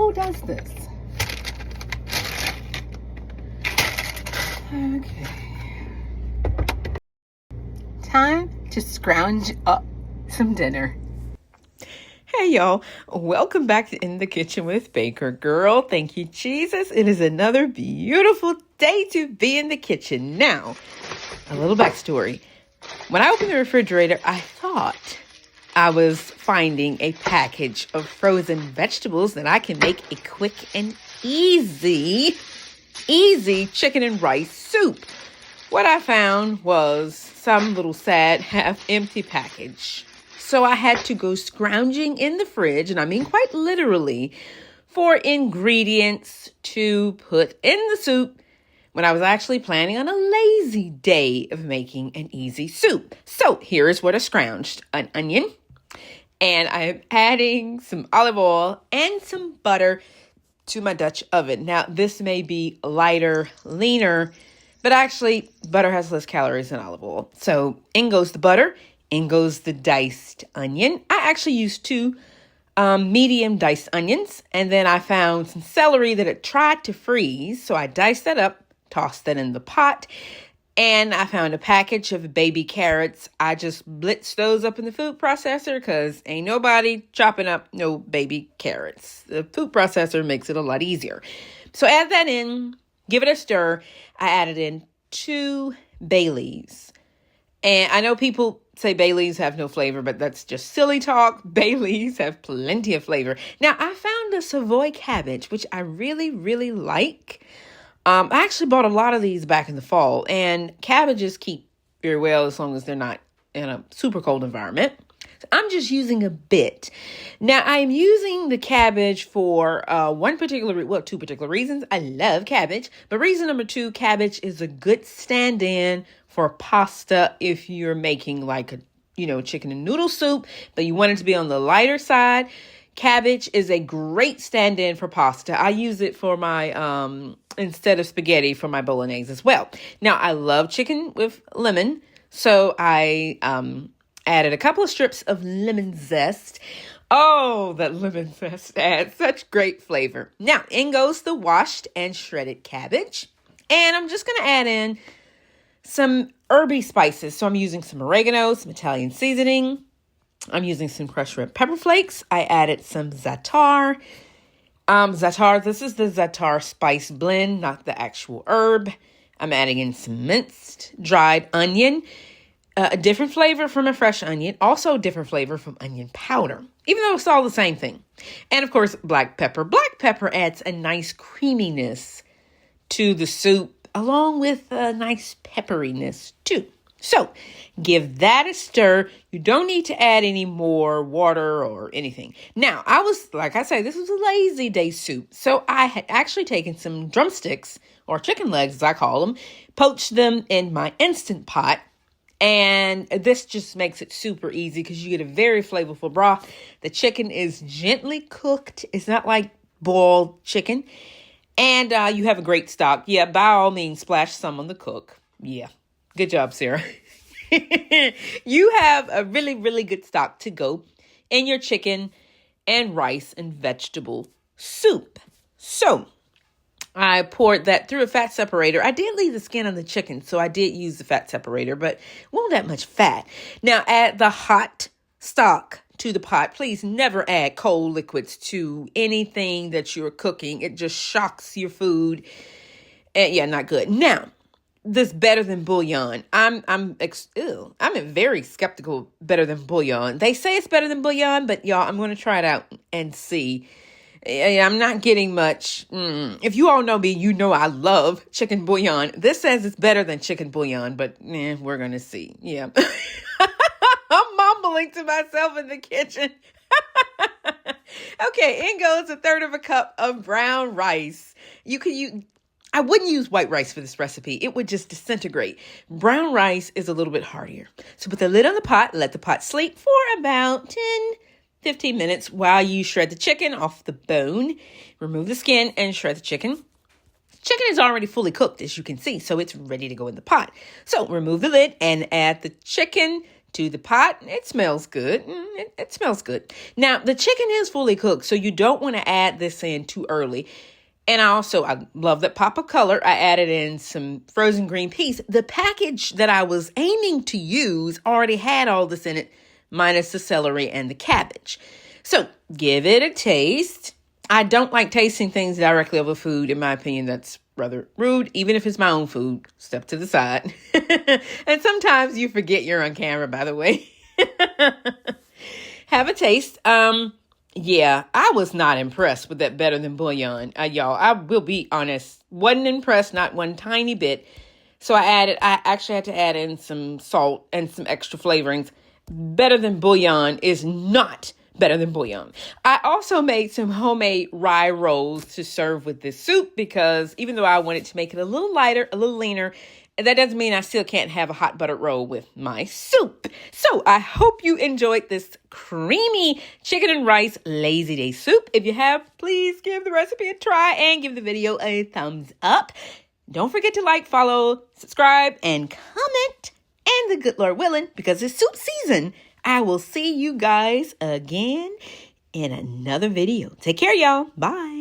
Who does this? Okay. Time to scrounge up some dinner. Hey y'all, welcome back to In the Kitchen with Baker Girl. Thank you, Jesus. It is another beautiful day to be in the kitchen. Now, a little backstory. When I opened the refrigerator, I thought I was finding a package of frozen vegetables that I can make a quick and easy chicken and rice soup. What I found was some little sad half-empty package. So I had to go scrounging in the fridge, and I mean quite literally, for ingredients to put in the soup when I was actually planning on a lazy day of making an easy soup. So here is what I scrounged. An onion, and I am adding some olive oil and some butter to my Dutch oven. Now, this may be lighter, leaner, but actually butter has less calories than olive oil. So in goes the butter. In goes the diced onion. I actually used two medium diced onions. And then I found some celery that had tried to freeze. So I diced that up, tossed that in the pot. And I found a package of baby carrots. I just blitzed those up in the food processor because ain't nobody chopping up no baby carrots. The food processor makes it a lot easier. So add that in, give it a stir. I added in 2 bay leaves. And I know people say bay leaves have no flavor, but that's just silly talk. Bay leaves have plenty of flavor. Now, I found a Savoy cabbage, which I really, really like. I actually bought a lot of these back in the fall, and cabbages keep very well as long as they're not in a super cold environment. So I'm just using a bit. Now, I'm using the cabbage for two particular reasons. I love cabbage, but reason number 2, cabbage is a good stand-in for pasta if you're making like a, chicken and noodle soup, but you want it to be on the lighter side. Cabbage is a great stand-in for pasta. I use it for my, instead of spaghetti, for my bolognese as well. Now, I love chicken with lemon, so I added a couple of strips of lemon zest. Oh, that lemon zest adds such great flavor. Now, in goes the washed and shredded cabbage. And I'm just going to add in some herby spices. So I'm using some oregano, some Italian seasoning. I'm using some crushed red pepper flakes. I added some za'atar. This is the za'atar spice blend, not the actual herb. I'm adding in some minced dried onion. A different flavor from a fresh onion. Also a different flavor from onion powder, even though it's all the same thing. And of course, black pepper. Black pepper adds a nice creaminess to the soup, along with a nice pepperiness too. So give that a stir. You don't need to add any more water or anything. Now, like I say, this was a lazy day soup. So I had actually taken some drumsticks, or chicken legs as I call them, poached them in my Instant Pot. And this just makes it super easy because you get a very flavorful broth. The chicken is gently cooked. It's not like boiled chicken. And you have a great stock. Yeah, by all means, splash some on the cook. Yeah, good job, Sarah. You have a really, really good stock to go in your chicken and rice and vegetable soup. So I poured that through a fat separator. I did leave the skin on the chicken, so I did use the fat separator, but won't that much fat. Now add the hot stock to the pot. Please never add cold liquids to anything that you're cooking. It just shocks your food. And yeah, not good. Now, this better than bouillon. I'm very skeptical better than bouillon. They say it's better than bouillon, but y'all, I'm going to try it out and see. I'm not getting much. If you all know me, you know I love chicken bouillon. This says it's better than chicken bouillon, but we're going to see. Yeah. I'm mumbling to myself in the kitchen. Okay, in goes 1/3 cup of brown rice. I wouldn't use white rice for this recipe. It would just disintegrate. Brown rice is a little bit heartier. So put the lid on the pot, let the pot sleep for about 10-15 minutes while you shred the chicken off the bone. Remove the skin and shred the chicken. Chicken is already fully cooked, as you can see, so it's ready to go in the pot. So remove the lid and add the chicken to the pot. It smells good. It smells good. Now, the chicken is fully cooked, so you don't want to add this in too early. And I love that pop of color. I added in some frozen green peas. The package that I was aiming to use already had all this in it, minus the celery and the cabbage. So give it a taste. I don't like tasting things directly over food. In my opinion, that's rather rude. Even if it's my own food, step to the side. And sometimes you forget you're on camera, by the way. Have a taste. Yeah, I was not impressed with that better than bouillon. Y'all, I will be honest, wasn't impressed, not one tiny bit. So I actually had to add in some salt and some extra flavorings. Better than bouillon is not better than bouillon. I also made some homemade rye rolls to serve with this soup because even though I wanted to make it a little lighter, a little leaner, that doesn't mean I still can't have a hot buttered roll with my soup. So I hope you enjoyed this creamy chicken and rice lazy day soup. If you have, please give the recipe a try and give the video a thumbs up. Don't forget to like, follow, subscribe, and comment. And the good Lord willing, because it's soup season, I will see you guys again in another video. Take care, y'all. Bye.